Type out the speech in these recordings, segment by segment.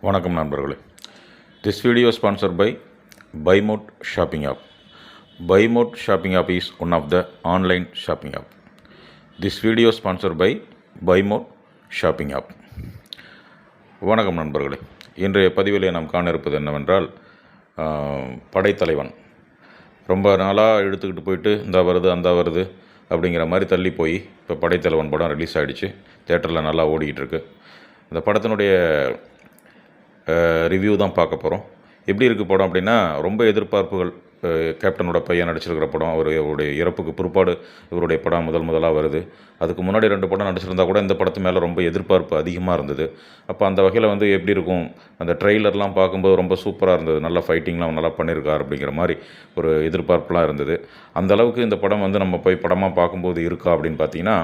வணக்கம் நண்பர்களே. This video is sponsored by BuyMode shopping app. BuyMode shopping app is one of the online shopping app. This video is sponsored by BuyMode shopping app. வணக்கம் நண்பர்களே. இன்றைய பதிவிலே நாம் காண இருப்பது என்னவென்றால், படைத்தலைவன் ரொம்ப நாளாக எடுத்துக்கிட்டு போயிட்டு இந்த வருது அந்த வருது அப்படிங்கிற மாதிரி தள்ளி போய் இப்போ படைத்தலைவன் படம் ரிலீஸ் ஆகிடுச்சு. தேட்டரில் நல்லா ஓடிக்கிட்டு இருக்கு. இந்த படத்தினுடைய ரிவ்யூ தான் பார்க்க போகிறோம். எப்படி இருக்குது படம் அப்படின்னா, ரொம்ப எதிர்பார்ப்புகள். கேப்டனோட பையன் நடிச்சிருக்கிற படம், அவருடைய இறப்புக்கு பிற்பாடு இவருடைய படம் முதலாக வருது. அதுக்கு முன்னாடி 2 படம் நடிச்சிருந்தா கூட இந்த படத்து மேலே ரொம்ப எதிர்பார்ப்பு அதிகமாக இருந்தது. அப்போ அந்த வகையில் எப்படி இருக்கும், அந்த ட்ரெய்லர்லாம் பார்க்கும்போது ரொம்ப சூப்பராக இருந்தது. நல்லா ஃபைட்டிங்லாம் நல்லா பண்ணியிருக்கார் அப்படிங்கிற மாதிரி ஒரு எதிர்பார்ப்புலாம் இருந்தது. அந்தளவுக்கு இந்த படம் நம்ம போய் படமாக பார்க்கும்போது இருக்கா அப்படின்னு பார்த்தீங்கன்னா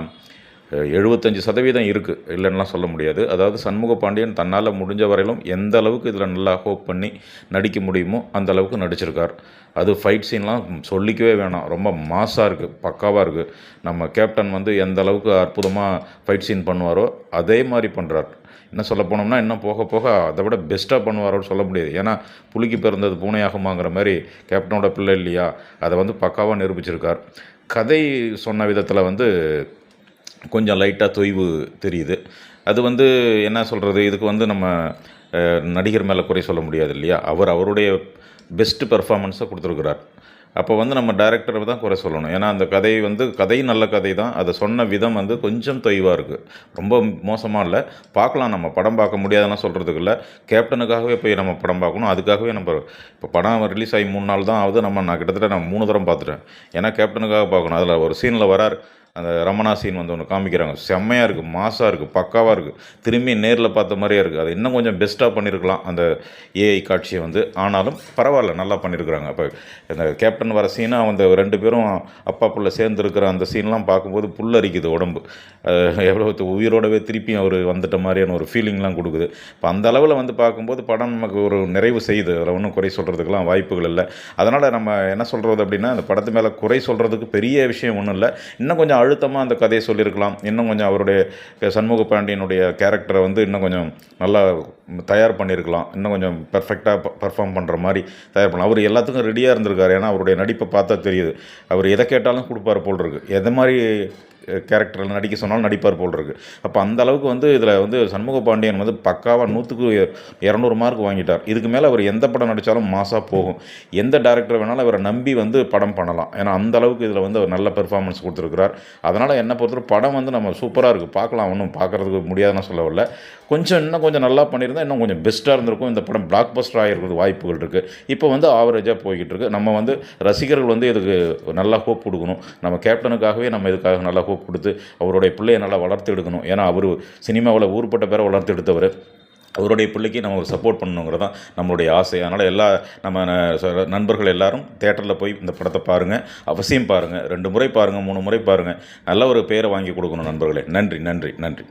75% இருக்குது, இல்லைன்னுலாம் சொல்ல முடியாது. அதாவது சண்முக பாண்டியன் தன்னால் முடிஞ்ச வரையிலும் எந்த அளவுக்கு இதில் நல்லா ஹோப் பண்ணி நடிக்க முடியுமோ அந்த அளவுக்கு நடிச்சிருக்கார். அது ஃபைட் சீன்லாம் சொல்லிக்கவே வேணாம், ரொம்ப மாஸாக இருக்குது, பக்காவாக இருக்குது. நம்ம கேப்டன் எந்த அளவுக்கு அற்புதமாக ஃபைட் சீன் பண்ணுவாரோ அதே மாதிரி பண்ணுறார். என்ன சொல்ல போனோம்னா, இன்னும் போக போக அதை விட பெஸ்ட்டாக பண்ணுவாரோன்னு சொல்ல முடியாது. ஏன்னா புலிக்கு பிறந்தது பூனையாகுமாங்கிற மாதிரி கேப்டனோட பிள்ளை இல்லையா, அதை பக்காவாக நிரூபிச்சிருக்கார். கதை சொன்ன விதத்தில் கொஞ்சம் லைட்டாக தொய்வு தெரியுது. அது என்ன சொல்கிறது, இதுக்கு நம்ம நடிகர் மேலே குறை சொல்ல முடியாது இல்லையா. அவருடைய பெஸ்ட்டு பெர்ஃபார்மன்ஸை கொடுத்துருக்குறார். அப்போ நம்ம டைரக்டரை தான் குறை சொல்லணும். ஏன்னா அந்த கதை நல்ல கதை தான். அதை சொன்ன விதம் கொஞ்சம் தொய்வாக இருக்குது. ரொம்ப மோசமாக இல்லை, பார்க்கலாம். நம்ம படம் பார்க்க முடியாதுன்னு சொல்கிறதுக்கு இல்லை, கேப்டனுக்காகவே போய் நம்ம படம் பார்க்கணும். அதுக்காகவே இப்போ படம் ரிலீஸ் ஆகி 3 நாள் தான் ஆகுது. நான் கிட்டத்தட்ட 3 தரம் பார்த்துட்டேன். ஏன்னா கேப்டனுக்காக பார்க்கணும். அதில் ஒரு சீனில் வரார், அந்த ரமணா சீன் ஒன்று காமிக்கிறாங்க. செம்மையாக இருக்குது, மாசாக இருக்குது, பக்காவாக இருக்குது. திரும்பி நேரில் பார்த்த மாதிரியே இருக்குது. அது இன்னும் கொஞ்சம் பெஸ்ட்டாக பண்ணியிருக்கலாம் அந்த ஏஐ காட்சியை. ஆனாலும் பரவாயில்ல, நல்லா பண்ணியிருக்கிறாங்க. இப்போ இந்த கேப்டன் வர சீனாக அந்த 2 பேரும் அப்பா புள்ள சேர்ந்துருக்கிற அந்த சீன்லாம் பார்க்கும்போது புல்லரிக்குது உடம்பு. எவ்வளோ உயிரோடவே திருப்பி அவர் வந்துட்ட மாதிரியான ஒரு ஃபீலிங்லாம் கொடுக்குது. இப்போ அந்த அளவில் பார்க்கும்போது படம் நமக்கு ஒரு நிறைவு செய்யுது. அதில் ஒன்றும் குறை சொல்கிறதுக்கெலாம் வாய்ப்புகள் இல்லை. அதனால் நம்ம என்ன சொல்கிறது அப்படின்னா, அந்த படத்து மேலே குறை சொல்கிறதுக்கு பெரிய விஷயம் ஒன்றும் இல்லை. இன்னும் கொஞ்சம் அழுத்தமாக அந்த கதையை சொல்லியிருக்கலாம். இன்னும் கொஞ்சம் அவருடைய சண்முக பாண்டியனுடைய கேரக்டரை இன்னும் கொஞ்சம் நல்லா தயார் பண்ணியிருக்கலாம். இன்னும் கொஞ்சம் பெர்ஃபெக்டாக பர்ஃபார்ம் பண்ணுற மாதிரி தயார் பண்ணலாம். அவர் எல்லாத்துக்கும் ரெடியாக இருந்திருக்காரு. ஏன்னா அவருடைய நடிப்பை பார்த்தா தெரியுது. அவர் எதை கேட்டாலும் கொடுப்பார் போல் இருக்குது. எதை மாதிரி கேரக்டரில் நடிக்க சொன்னாலும் நடிப்பார் போல் இருக்குது. அப்போ அந்த அளவுக்கு இதில் சண்முக பாண்டியன் பக்காவாக 100க்கு 200 மார்க் வாங்கிட்டார். இதுக்கு மேலே அவர் எந்த படம் நடித்தாலும் மாசாக போகும். எந்த டேரக்டர் வேணாலும் அவரை நம்பி படம் பண்ணலாம். ஏன்னா அந்த அளவுக்கு இதில் அவர் நல்ல பெர்ஃபார்மன்ஸ் கொடுத்துருக்கிறார். அதனால் என்ன பொறுத்தவரை படம் நம்ம சூப்பராக இருக்குது, பார்க்கலாம். ஒன்றும் பார்க்குறதுக்கு முடியாதுன்னு சொல்லவில்லை. இன்னும் கொஞ்சம் நல்லா பண்ணியிருந்தால் இன்னும் கொஞ்சம் பெஸ்ட்டாக இருந்திருக்கும். இந்த படம் பிளாக் பஸ்டர் ஆகிருக்கிறது வாய்ப்புகள் இருக்குது. இப்போ ஆவரேஜாக போய்கிட்டு இருக்குது. நம்ம ரசிகர்கள் இதுக்கு நல்லா ஹோப் கொடுக்கணும். நம்ம கேப்டனுக்காகவே நம்ம இதுக்காக நல்லா ஹோப் கொடுத்து அவருடைய பிள்ளையை நல்லா வளர்த்து எடுக்கணும். ஏன்னா அவர் சினிமாவில் ஊர்பட்ட பேரை வளர்த்து எடுத்தவர். அவருடைய பிள்ளைக்கு நம்ம ஒரு சப்போர்ட் பண்ணணுங்கிறது தான் நம்மளுடைய ஆசை. அதனால் நம்ம நண்பர்கள் எல்லாரும் தேட்டரில் போய் இந்த படத்தை பாருங்கள், அவசியம் பாருங்கள். 2 முறை பாருங்கள், 3 முறை பாருங்கள். நல்ல ஒரு பேரை வாங்கி கொடுக்கணும் நண்பர்களே. நன்றி நன்றி நன்றி.